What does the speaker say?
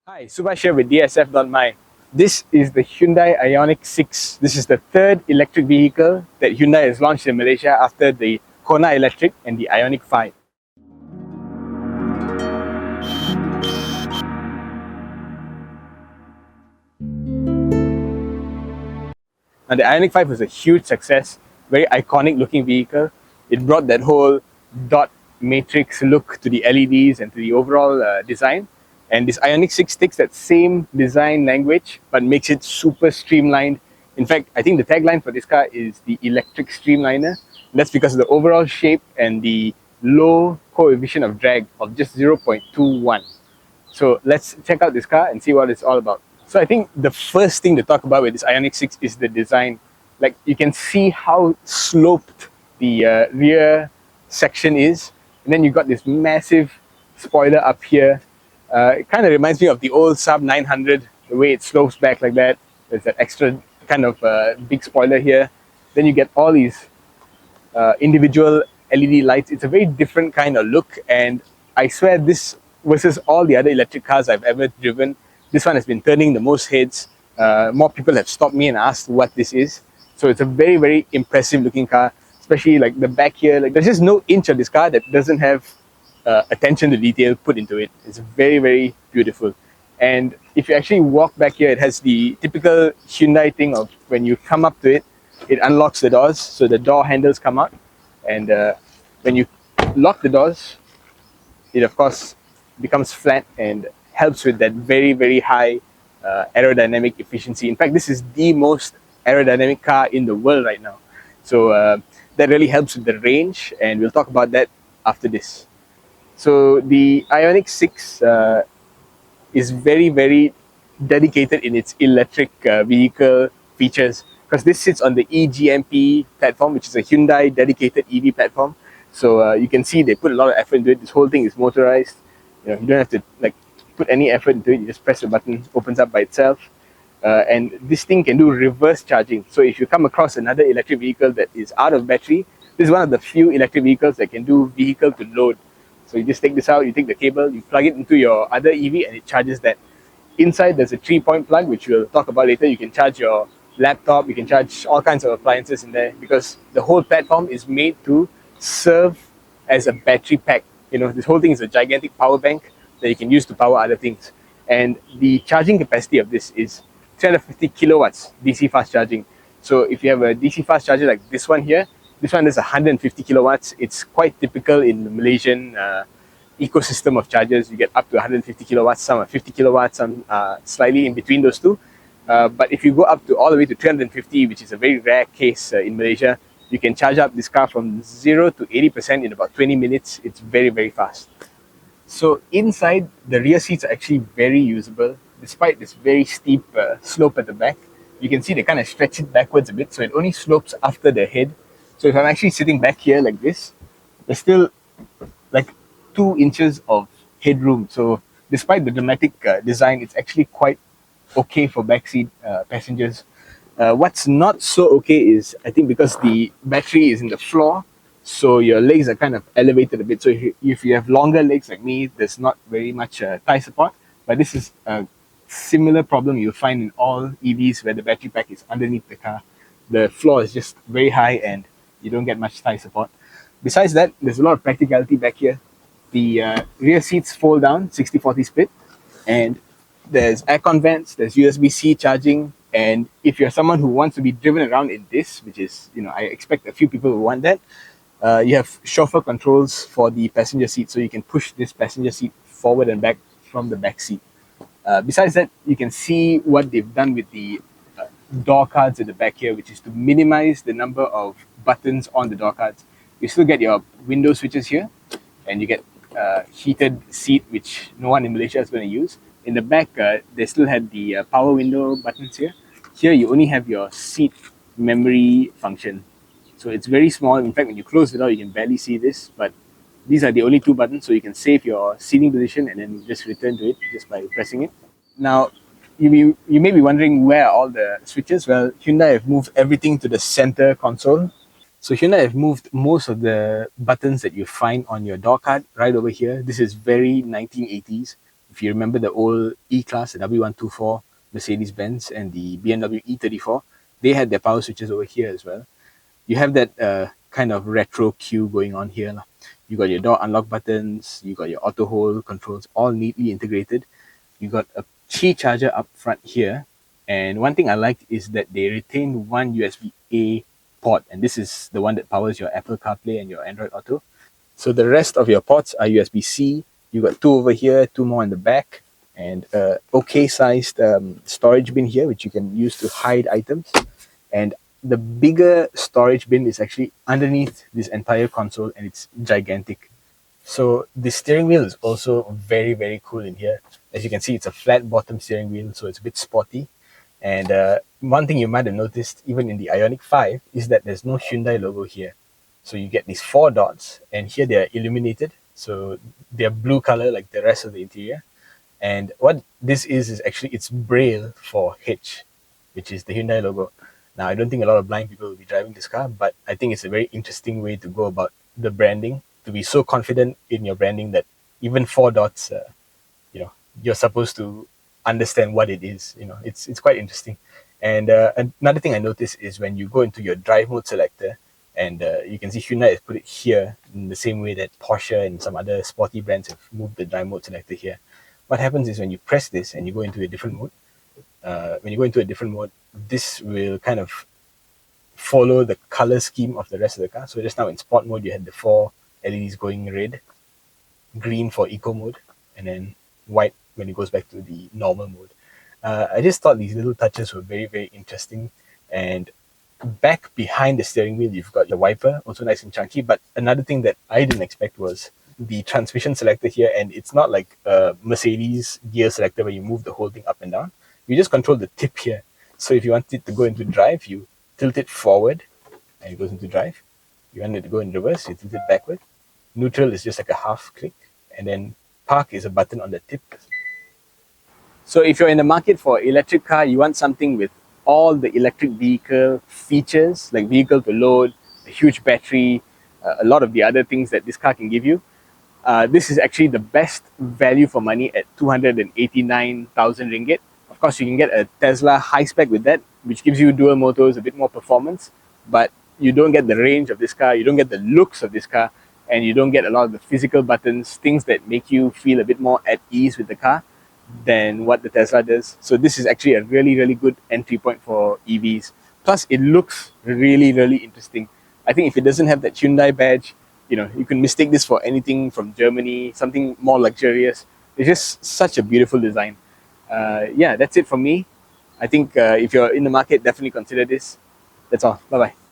Hi, Subhash here with dsf.my. This is the Hyundai IONIQ 6. This is the third electric vehicle that Hyundai has launched in Malaysia after the Kona Electric and the IONIQ 5. Now, the IONIQ 5 was a huge success, very iconic looking vehicle. It brought that whole dot matrix look to the LEDs and to the overall design. And this IONIQ 6 takes that same design language but makes it super streamlined. In fact, I think the tagline for this car is the electric streamliner. That's because of the overall shape and the low coefficient of drag of just 0.21. So let's check out this car and see what it's all about. So I think the first thing to talk about with this IONIQ 6 is the design. Like, you can see how sloped the rear section is. And then you've got this massive spoiler up here. It kind of reminds me of the old Saab 900, the way it slopes back like that. There's that extra kind of big spoiler here. Then you get all these individual LED lights. It's a very different kind of look, and I swear this versus all the other electric cars I've ever driven, this one has been turning the most heads. More people have stopped me and asked what this is. So it's a very, very impressive looking car, especially like the back here. Like, there's just no inch of this car that doesn't have attention to detail put into it. It's very, very beautiful. And if you actually walk back here, it has the typical Hyundai thing of when you come up to it, it unlocks the doors, so the door handles come out. And when you lock the doors, it of course becomes flat and helps with that very, very high aerodynamic efficiency. In fact, this is the most aerodynamic car in the world right now. So that really helps with the range, and we'll talk about that after this. So the IONIQ 6 is very, very dedicated in its electric vehicle features, because this sits on the eGMP platform, which is a Hyundai dedicated EV platform. So you can see they put a lot of effort into it. This whole thing is motorized. You don't have to like put any effort into it. You just press the button, opens up by itself. And this thing can do reverse charging. So if you come across another electric vehicle that is out of battery, this is one of the few electric vehicles that can do vehicle to load. So you just take this out, you take the cable, you plug it into your other EV, and it charges that. Inside there's a 3-point plug, which we'll talk about later. You can charge your laptop, you can charge all kinds of appliances in there, because the whole platform is made to serve as a battery pack. This whole thing is a gigantic power bank that you can use to power other things. And the charging capacity of this is 350 kilowatts DC fast charging. So if you have a DC fast charger like this one here, this one is 150 kilowatts. It's quite typical in the Malaysian ecosystem of chargers. You get up to 150 kilowatts, some are 50 kilowatts, some slightly in between those two. But if you go up to all the way to 350, which is a very rare case in Malaysia, you can charge up this car from 0 to 80% in about 20 minutes. It's very, very fast. So inside, the rear seats are actually very usable, despite this very steep slope at the back. You can see they kind of stretch it backwards a bit, so it only slopes after the head. So if I'm actually sitting back here like this, there's still like 2 inches of headroom. So despite the dramatic design, it's actually quite okay for backseat passengers. What's not so okay is, I think, because the battery is in the floor, so your legs are kind of elevated a bit. So if you have longer legs like me, there's not very much thigh support. But this is a similar problem you'll find in all EVs where the battery pack is underneath the car. The floor is just very high and you don't get much thigh support. Besides that, there's a lot of practicality back here. The rear seats fold down, 60-40 split, and there's aircon vents, there's USB-C charging, and if you're someone who wants to be driven around in this, which is, I expect a few people will want that, you have chauffeur controls for the passenger seat, so you can push this passenger seat forward and back from the back seat. Besides that, you can see what they've done with the door cards at the back here, which is to minimize the number of buttons on the door cards. You still get your window switches here, and you get heated seat, which no one in Malaysia is going to use. In the back, they still had the power window buttons here. Here, you only have your seat memory function. So it's very small. In fact, when you close the door, you can barely see this, but these are the only 2 buttons, so you can save your seating position and then just return to it just by pressing it. Now, you may be wondering where are all the switches. Well, Hyundai have moved everything to the center console. So Hyundai have moved most of the buttons that you find on your door card right over here. This is very 1980s. if you remember the old E-Class, the W124 Mercedes-Benz and the BMW E34, they had their power switches over here as well. You have that kind of retro cue going on here. You got your door unlock buttons, you got your auto hold controls all neatly integrated. You got a key charger up front here. And one thing I liked is that they retain one USB-A port, and this is the one that powers your Apple CarPlay and your Android Auto. So the rest of your ports are USB-C. You got two over here, two more in the back, and a okay sized storage bin here, which you can use to hide items. And the bigger storage bin is actually underneath this entire console, and it's gigantic. So the steering wheel is also very, very cool in here. As you can see, it's a flat bottom steering wheel, so it's a bit sporty. And one thing you might have noticed, even in the IONIQ 5, is that there's no Hyundai logo here. So you get these four dots, and here they're illuminated. So they're blue color like the rest of the interior. And what this is actually, it's Braille for H, which is the Hyundai logo. Now, I don't think a lot of blind people will be driving this car, but I think it's a very interesting way to go about the branding, to be so confident in your branding that even four dots, you're supposed to understand what it is. It's quite interesting. And another thing I noticed is when you go into your drive mode selector, and you can see Hyundai has put it here in the same way that Porsche and some other sporty brands have moved the drive mode selector here. What happens is when you press this and you go into a different mode, this will kind of follow the color scheme of the rest of the car. So just now in sport mode, you had the four LEDs going red, green for eco mode, and then white when it goes back to the normal mode. I just thought these little touches were very, very interesting. And back behind the steering wheel, you've got the wiper, also nice and chunky. But another thing that I didn't expect was the transmission selector here. And it's not like a Mercedes gear selector where you move the whole thing up and down. You just control the tip here. So if you want it to go into drive, you tilt it forward and it goes into drive. You want it to go in reverse, you tilt it backward. Neutral is just like a half click. And then park is a button on the tip. So if you're in the market for electric car, you want something with all the electric vehicle features, like vehicle to load, a huge battery, a lot of the other things that this car can give you. This is actually the best value for money at 289,000 ringgit. Of course, you can get a Tesla high spec with that, which gives you dual motors, a bit more performance, but you don't get the range of this car, you don't get the looks of this car, and you don't get a lot of the physical buttons, things that make you feel a bit more at ease with the car than what the Tesla does. So this is actually a really, really good entry point for EVs. Plus, it looks really, really interesting. I think if it doesn't have that Hyundai badge, you can mistake this for anything from Germany, something more luxurious. It's just such a beautiful design. Yeah, that's it from me. I think if you're in the market, definitely consider this. That's all. Bye-bye.